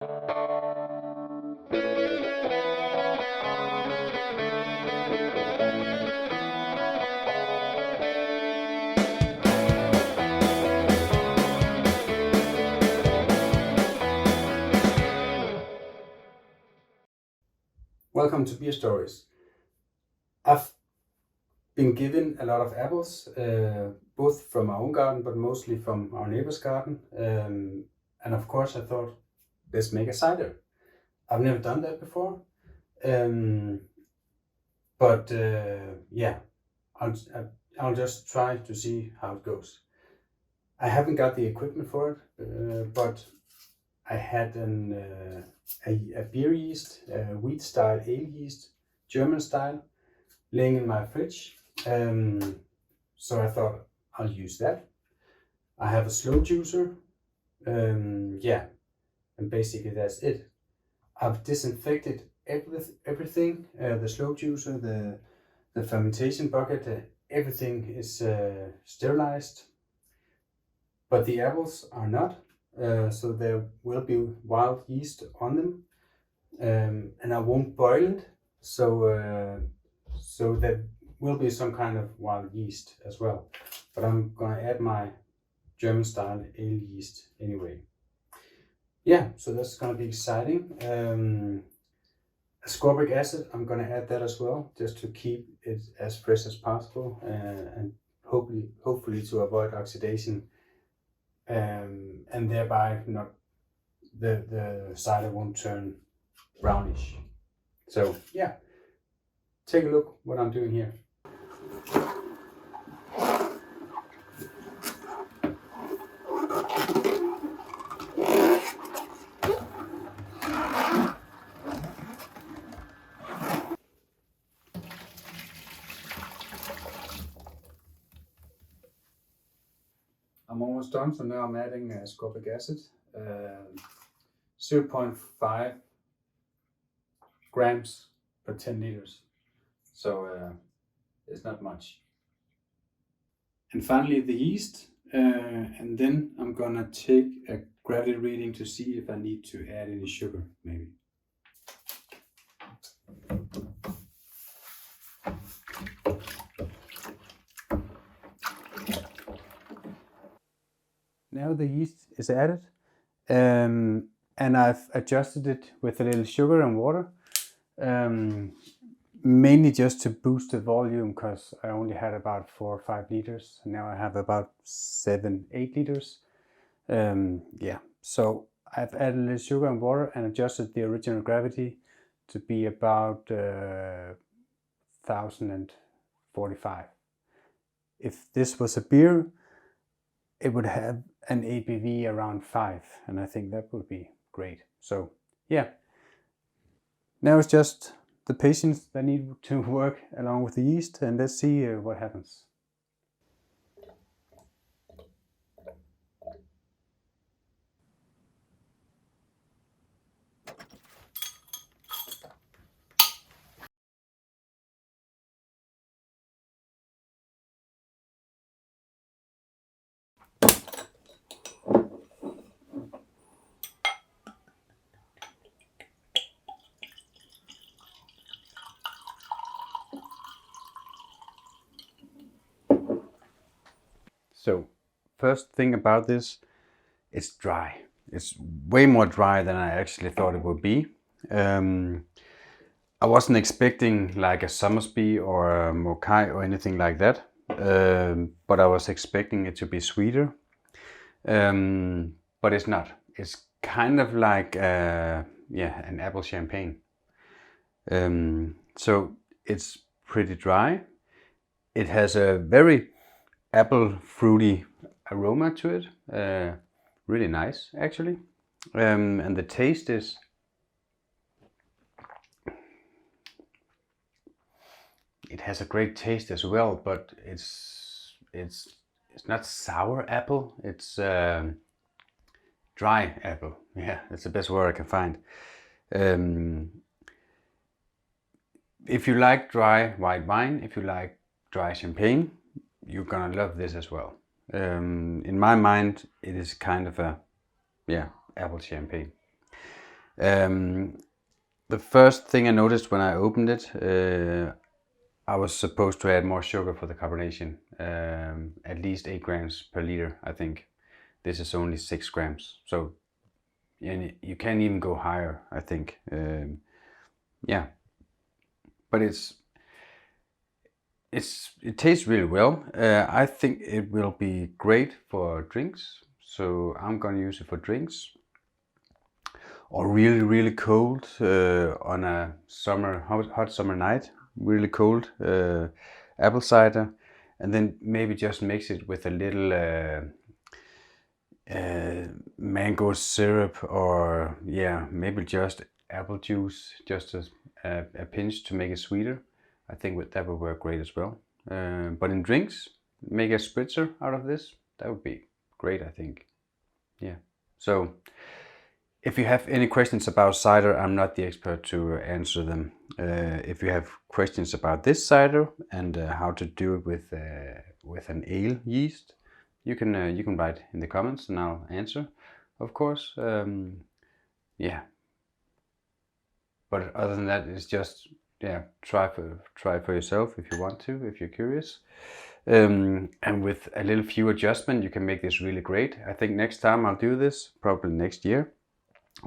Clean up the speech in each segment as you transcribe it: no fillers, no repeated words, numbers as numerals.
Welcome to Beerstories. I've been given a lot of apples, both from our own garden, but mostly from our neighbor's garden. And of course I thought, let's make a cider. I've never done that before. Yeah, I'll just try to see how it goes. I haven't got the equipment for it, but I had a beer yeast, wheat style ale yeast, German style, laying in my fridge. So I thought I'll use that. I have a slow juicer. Yeah, and basically that's it. I've disinfected everything, the slow juicer, the fermentation bucket, everything is sterilized, but the apples are not. So there will be wild yeast on them, and I won't boil it, so there will be some kind of wild yeast as well, but I'm gonna add my German style ale yeast anyway. Yeah, so that's gonna be exciting. Ascorbic acid, I'm gonna add that as well, just to keep it as fresh as possible, and hopefully to avoid oxidation. And thereby not the cider won't turn brownish. So yeah, take a look what I'm doing here. I'm almost done, so now I'm adding ascorbic acid, 0.5 grams per 10 liters. So it's not much. And finally the yeast, and then I'm gonna take a gravity reading to see if I need to add any sugar, maybe. Now the yeast is added, and I've adjusted it with a little sugar and water, mainly just to boost the volume, because I only had about 4 or 5 liters, and now I have about 7-8 liters. Yeah, so I've added a little sugar and water and adjusted the original gravity to be about 1045. If this was a beer, it would have an ABV around 5, and I think that would be great. So yeah, now it's just the patience that need to work along with the yeast, and let's see what happens. So first thing about this, it's dry. It's way more dry than I actually thought it would be. I wasn't expecting like a Somersby or a Mokai or anything like that, but I was expecting it to be sweeter, but it's not. It's kind of like an apple champagne. So it's pretty dry. It has a very apple fruity aroma to it, really nice actually, and the taste is it has a great taste as well, but it's not sour apple, it's dry apple. Yeah, that's the best word I can find. If you like dry white wine, if you like dry champagne, you're gonna love this as well. In my mind, it is kind of a apple champagne. The first thing I noticed when I opened it, I was supposed to add more sugar for the carbonation, at least 8 grams per liter, I think. This is only 6 grams, so you can even go higher, I think. Yeah, but it tastes really well. I think it will be great for drinks, so I'm gonna use it for drinks. Or really cold on a hot summer night, really cold apple cider, and then maybe just mix it with a little mango syrup, or yeah, maybe just apple juice, just a pinch to make it sweeter. I think that would work great as well. But in drinks, make a spritzer out of this. That would be great, I think. Yeah. So if you have any questions about cider, I'm not the expert to answer them. If you have questions about this cider and how to do it with an ale yeast, you can write in the comments and I'll answer, of course. Yeah. But other than that, it's just try for yourself if you want to, if you're curious. And with a little few adjustment, you can make this really great. I think next time I'll do this, probably next year,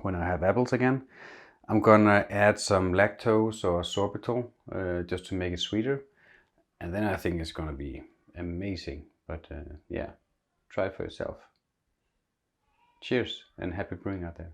when I have apples again, I'm gonna add some lactose or sorbitol just to make it sweeter, and then I think it's gonna be amazing. But yeah, try it for yourself. Cheers and happy brewing out there.